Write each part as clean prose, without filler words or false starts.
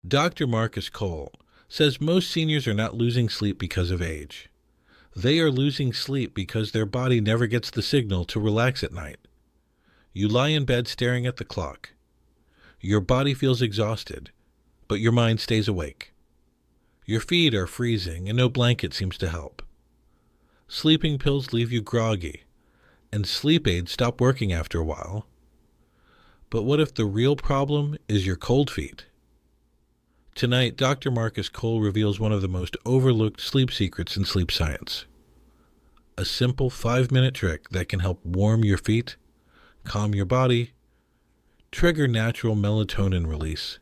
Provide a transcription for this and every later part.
Dr. Marcus Cole says most seniors are not losing sleep because of age. They are losing sleep because their body never gets the signal to relax at night. You lie in bed staring at the clock. Your body feels exhausted, but your mind stays awake. Your feet are freezing and no blanket seems to help. Sleeping pills leave you groggy, and sleep aids stop working after a while. But what if the real problem is your cold feet? Tonight, Dr. Marcus Cole reveals one of the most overlooked sleep secrets in sleep science. A simple 5-minute trick that can help warm your feet, calm your body, trigger natural melatonin release,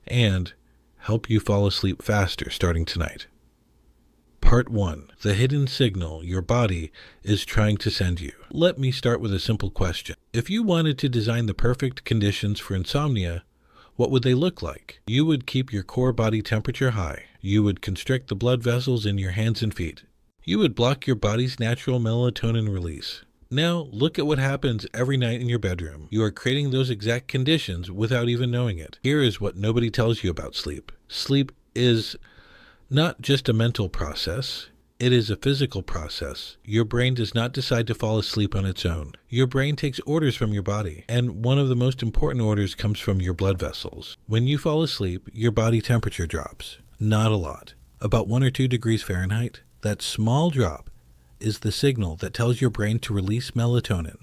and help you fall asleep faster starting tonight. Part 1. The hidden signal your body is trying to send you. Let me start with a simple question. If you wanted to design the perfect conditions for insomnia, what would they look like? You would keep your core body temperature high. You would constrict the blood vessels in your hands and feet. You would block your body's natural melatonin release. Now, look at what happens every night in your bedroom. You are creating those exact conditions without even knowing it. Here is what nobody tells you about sleep. Sleep is not just a mental process. It is a physical process. Your brain does not decide to fall asleep on its own. Your brain takes orders from your body, and one of the most important orders comes from your blood vessels. When you fall asleep, your body temperature drops. Not a lot. About 1 or 2 degrees Fahrenheit. That small drop is the signal that tells your brain to release melatonin,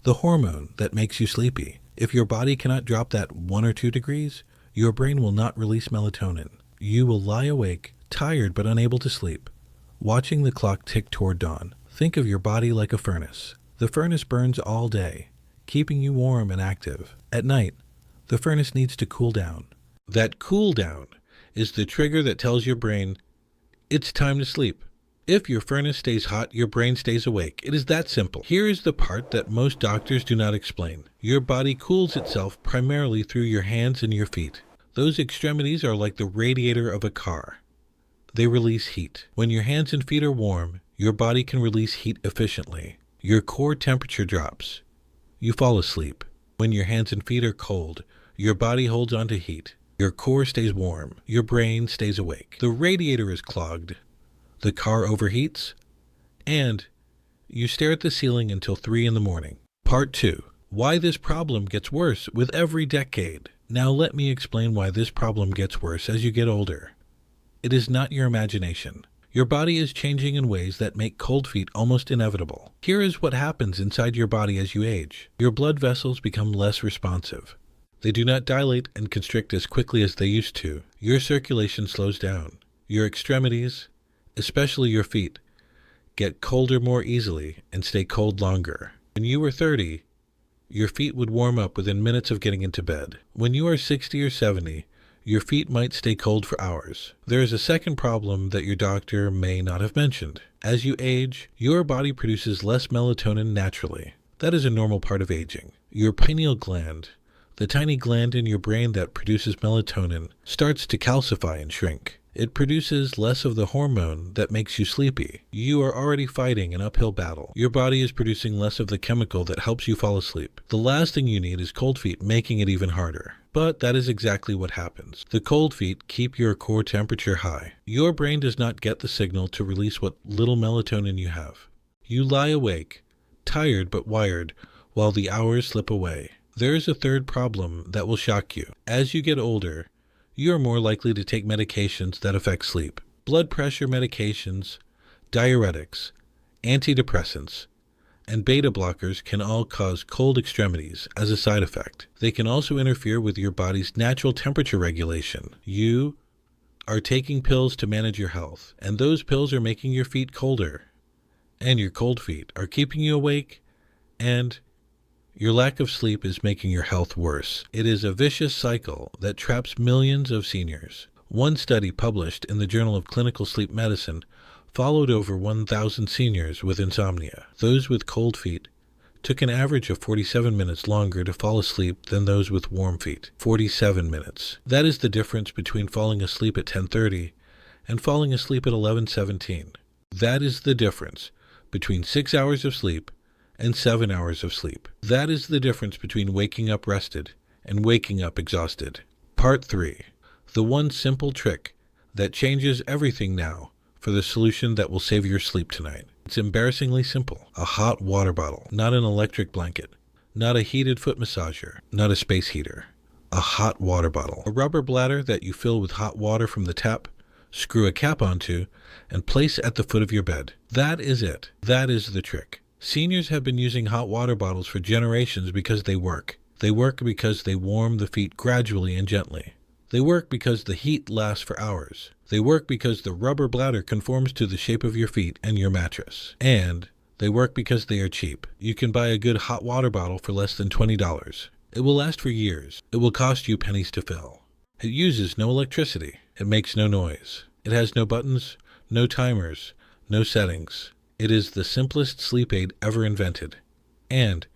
the hormone that makes you sleepy. If your body cannot drop that 1 or 2 degrees, your brain will not release melatonin. You will lie awake, tired but unable to sleep, watching the clock tick toward dawn. Think of your body like a furnace. The furnace burns all day, keeping you warm and active. At night, the furnace needs to cool down. That cool down is the trigger that tells your brain, it's time to sleep. If your furnace stays hot, your brain stays awake. It is that simple. Here is the part that most doctors do not explain. Your body cools itself primarily through your hands and your feet. Those extremities are like the radiator of a car. They release heat. When your hands and feet are warm, your body can release heat efficiently. Your core temperature drops. You fall asleep. When your hands and feet are cold, your body holds on to heat. Your core stays warm. Your brain stays awake. The radiator is clogged. The car overheats, and you stare at the ceiling until 3 in the morning. Part 2. Why this problem gets worse with every decade. Now let me explain why this problem gets worse as you get older. It is not your imagination. Your body is changing in ways that make cold feet almost inevitable. Here is what happens inside your body as you age. Your blood vessels become less responsive. They do not dilate and constrict as quickly as they used to. Your circulation slows down. Your extremities, especially your feet, get colder more easily and stay cold longer. When you were 30, your feet would warm up within minutes of getting into bed. When you are 60 or 70, your feet might stay cold for hours. There is a second problem that your doctor may not have mentioned. As you age, your body produces less melatonin naturally. That is a normal part of aging. Your pineal gland, the tiny gland in your brain that produces melatonin, starts to calcify and shrink. It produces less of the hormone that makes you sleepy. You are already fighting an uphill battle. Your body is producing less of the chemical that helps you fall asleep. The last thing you need is cold feet, making it even harder. But that is exactly what happens. The cold feet keep your core temperature high. Your brain does not get the signal to release what little melatonin you have. You lie awake, tired but wired, while the hours slip away. There is a third problem that will shock you. As you get older, you are more likely to take medications that affect sleep. Blood pressure medications, diuretics, antidepressants, and beta blockers can all cause cold extremities as a side effect. They can also interfere with your body's natural temperature regulation. You are taking pills to manage your health, and those pills are making your feet colder. And your cold feet are keeping you awake, and your lack of sleep is making your health worse. It is a vicious cycle that traps millions of seniors. One study published in the Journal of Clinical Sleep Medicine followed over 1,000 seniors with insomnia. Those with cold feet took an average of 47 minutes longer to fall asleep than those with warm feet. 47 minutes. That is the difference between falling asleep at 10:30 and falling asleep at 11:17. That is the difference between 6 hours of sleep and 7 hours of sleep. That is the difference between waking up rested and waking up exhausted. Part 3. The one simple trick that changes everything now for the solution that will save your sleep tonight. It's embarrassingly simple. A hot water bottle, not an electric blanket, not a heated foot massager, not a space heater. A hot water bottle. A rubber bladder that you fill with hot water from the tap, screw a cap onto, and place at the foot of your bed. That is it. That is the trick. Seniors have been using hot water bottles for generations because they work. They work because they warm the feet gradually and gently. They work because the heat lasts for hours. They work because the rubber bladder conforms to the shape of your feet and your mattress. And they work because they are cheap. You can buy a good hot water bottle for less than $20. It will last for years. It will cost you pennies to fill. It uses no electricity. It makes no noise. It has no buttons, no timers, no settings. It is the simplest sleep aid ever invented. And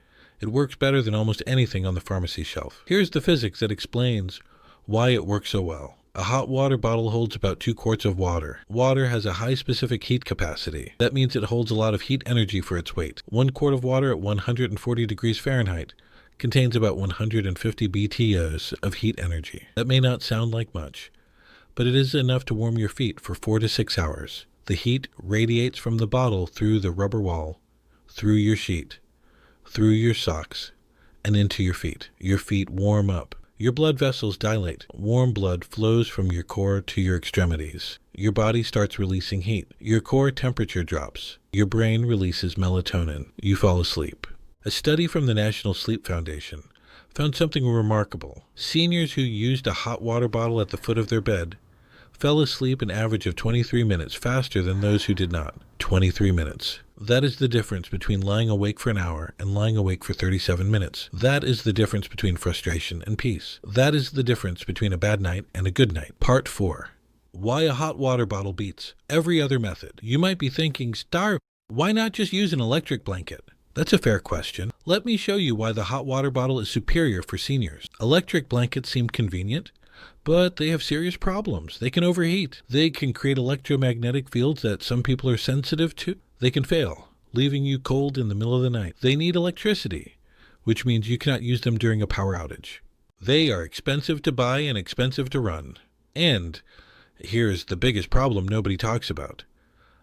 it works better than almost anything on the pharmacy shelf. Here's the physics that explains why it works so well. A hot water bottle holds about 2 quarts of water. Water has a high specific heat capacity. That means it holds a lot of heat energy for its weight. 1 quart of water at 140 degrees Fahrenheit contains about 150 BTUs of heat energy. That may not sound like much, but it is enough to warm your feet for 4 to 6 hours. The heat radiates from the bottle through the rubber wall, through your sheet, through your socks, and into your feet. Your feet warm up. Your blood vessels dilate. Warm blood flows from your core to your extremities. Your body starts releasing heat. Your core temperature drops. Your brain releases melatonin. You fall asleep. A study from the National Sleep Foundation found something remarkable. Seniors who used a hot water bottle at the foot of their bed fell asleep an average of 23 minutes faster than those who did not. 23 minutes. That is the difference between lying awake for an hour and lying awake for 37 minutes. That is the difference between frustration and peace. That is the difference between a bad night and a good night. Part 4. Why a hot water bottle beats every other method. You might be thinking, Star, why not just use an electric blanket? That's a fair question. Let me show you why the hot water bottle is superior for seniors. Electric blankets seem convenient, but they have serious problems. They can overheat. They can create electromagnetic fields that some people are sensitive to. They can fail, leaving you cold in the middle of the night. They need electricity, which means you cannot use them during a power outage. They are expensive to buy and expensive to run. And here's the biggest problem nobody talks about.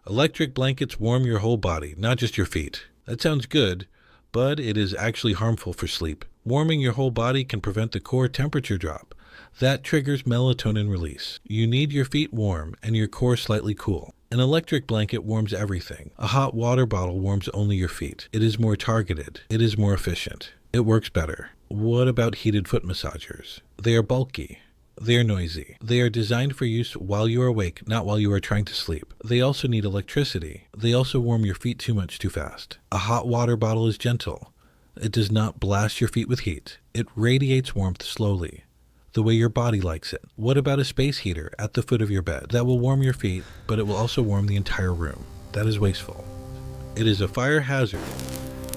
Electric blankets warm your whole body, not just your feet. That sounds good, but it is actually harmful for sleep. Warming your whole body can prevent the core temperature drop. That triggers melatonin release. You need your feet warm and your core slightly cool. An electric blanket warms everything. A hot water bottle warms only your feet. It is more targeted. It is more efficient. It works better. What about heated foot massagers? They are bulky. They are noisy. They are designed for use while you are awake, not while you are trying to sleep. They also need electricity. They also warm your feet too much too fast. A hot water bottle is gentle. It does not blast your feet with heat. It radiates warmth slowly, the way your body likes it. What about a space heater at the foot of your bed? That will warm your feet, but it will also warm the entire room. That is wasteful. It is a fire hazard.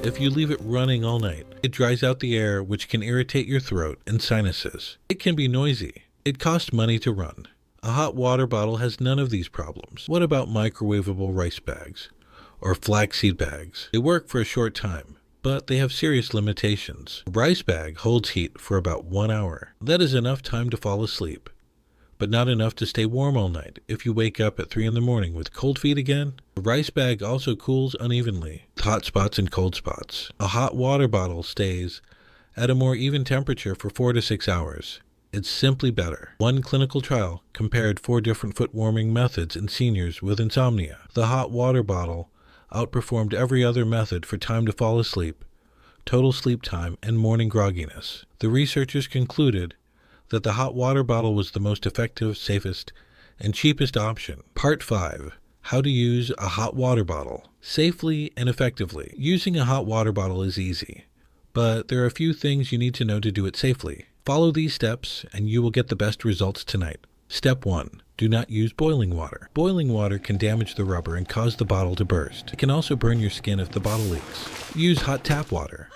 If you leave it running all night, it dries out the air, which can irritate your throat and sinuses. It can be noisy. It costs money to run. A hot water bottle has none of these problems. What about microwavable rice bags or flaxseed bags? They work for a short time, but they have serious limitations. A rice bag holds heat for about 1 hour. That is enough time to fall asleep, but not enough to stay warm all night. If you wake up at 3 in the morning with cold feet again, a rice bag also cools unevenly, with hot spots and cold spots. A hot water bottle stays at a more even temperature for 4 to 6 hours. It's simply better. One clinical trial compared 4 different foot warming methods in seniors with insomnia. The hot water bottle outperformed every other method for time to fall asleep, total sleep time, and morning grogginess. The researchers concluded that the hot water bottle was the most effective, safest, and cheapest option. Part 5. How to use a hot water bottle safely and effectively. Using a hot water bottle is easy, but there are a few things you need to know to do it safely. Follow these steps and you will get the best results tonight. Step 1. Do not use boiling water. Boiling water can damage the rubber and cause the bottle to burst. It can also burn your skin if the bottle leaks. Use hot tap water.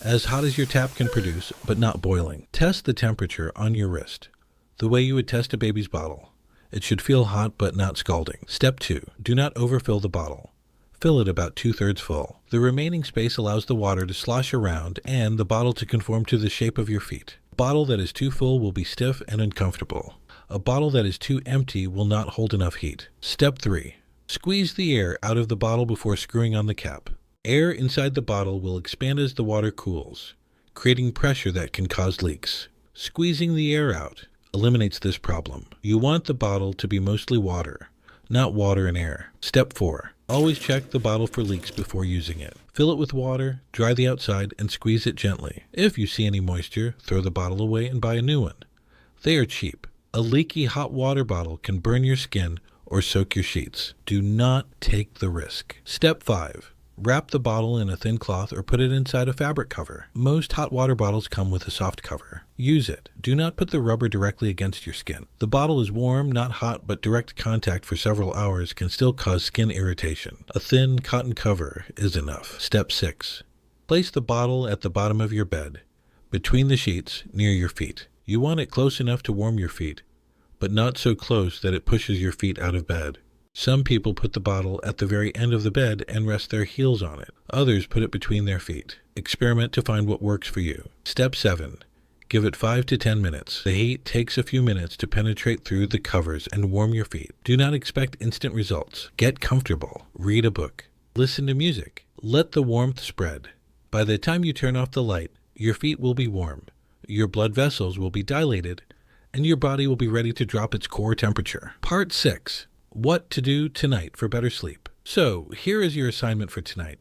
As hot as your tap can produce, but not boiling. Test the temperature on your wrist, the way you would test a baby's bottle. It should feel hot but not scalding. Step 2. Do not overfill the bottle. Fill it about 2/3 full. The remaining space allows the water to slosh around and the bottle to conform to the shape of your feet. A bottle that is too full will be stiff and uncomfortable. A bottle that is too empty will not hold enough heat. Step 3. Squeeze the air out of the bottle before screwing on the cap. Air inside the bottle will expand as the water cools, creating pressure that can cause leaks. Squeezing the air out eliminates this problem. You want the bottle to be mostly water, not water and air. Step 4. Always check the bottle for leaks before using it. Fill it with water, dry the outside, and squeeze it gently. If you see any moisture, throw the bottle away and buy a new one. They are cheap. A leaky hot water bottle can burn your skin or soak your sheets. Do not take the risk. Step 5. Wrap the bottle in a thin cloth or put it inside a fabric cover. Most hot water bottles come with a soft cover. Use it. Do not put the rubber directly against your skin. The bottle is warm, not hot, but direct contact for several hours can still cause skin irritation. A thin cotton cover is enough. Step 6. Place the bottle at the bottom of your bed, between the sheets, near your feet. You want it close enough to warm your feet, but not so close that it pushes your feet out of bed. Some people put the bottle at the very end of the bed and rest their heels on it. Others put it between their feet. Experiment to find what works for you. Step 7. Give it 5 to 10 minutes. The heat takes a few minutes to penetrate through the covers and warm your feet. Do not expect instant results. Get comfortable. Read a book. Listen to music. Let the warmth spread. By the time you turn off the light, your feet will be warm, your blood vessels will be dilated, and your body will be ready to drop its core temperature. Part 6. What to do tonight for better sleep. So, here is your assignment for tonight.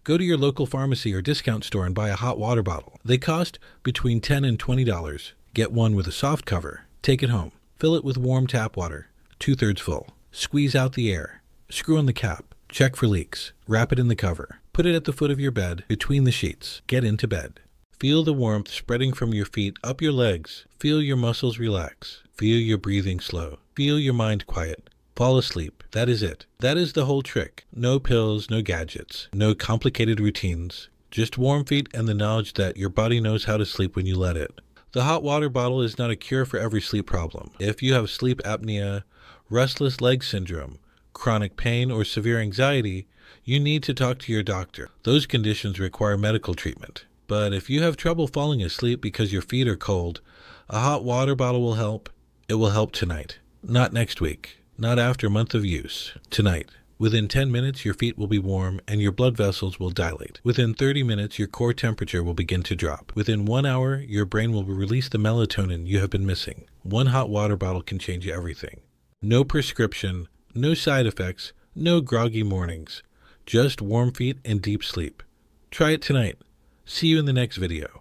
Go to your local pharmacy or discount store and buy a hot water bottle. They cost between $10 and $20. Get one with a soft cover. Take it home. Fill it with warm tap water, 2/3 full. Squeeze out the air. Screw on the cap. Check for leaks. Wrap it in the cover. Put it at the foot of your bed, between the sheets. Get into bed. Feel the warmth spreading from your feet up your legs. Feel your muscles relax. Feel your breathing slow. Feel your mind quiet. Fall asleep. That is it. That is the whole trick. No pills, no gadgets, no complicated routines. Just warm feet and the knowledge that your body knows how to sleep when you let it. The hot water bottle is not a cure for every sleep problem. If you have sleep apnea, restless leg syndrome, chronic pain, or severe anxiety, you need to talk to your doctor. Those conditions require medical treatment. But if you have trouble falling asleep because your feet are cold, a hot water bottle will help. It will help tonight, not next week. Not after a month of use. Tonight. Within 10 minutes, your feet will be warm and your blood vessels will dilate. Within 30 minutes, your core temperature will begin to drop. Within 1 hour, your brain will release the melatonin you have been missing. One hot water bottle can change everything. No prescription, no side effects, no groggy mornings. Just warm feet and deep sleep. Try it tonight. See you in the next video.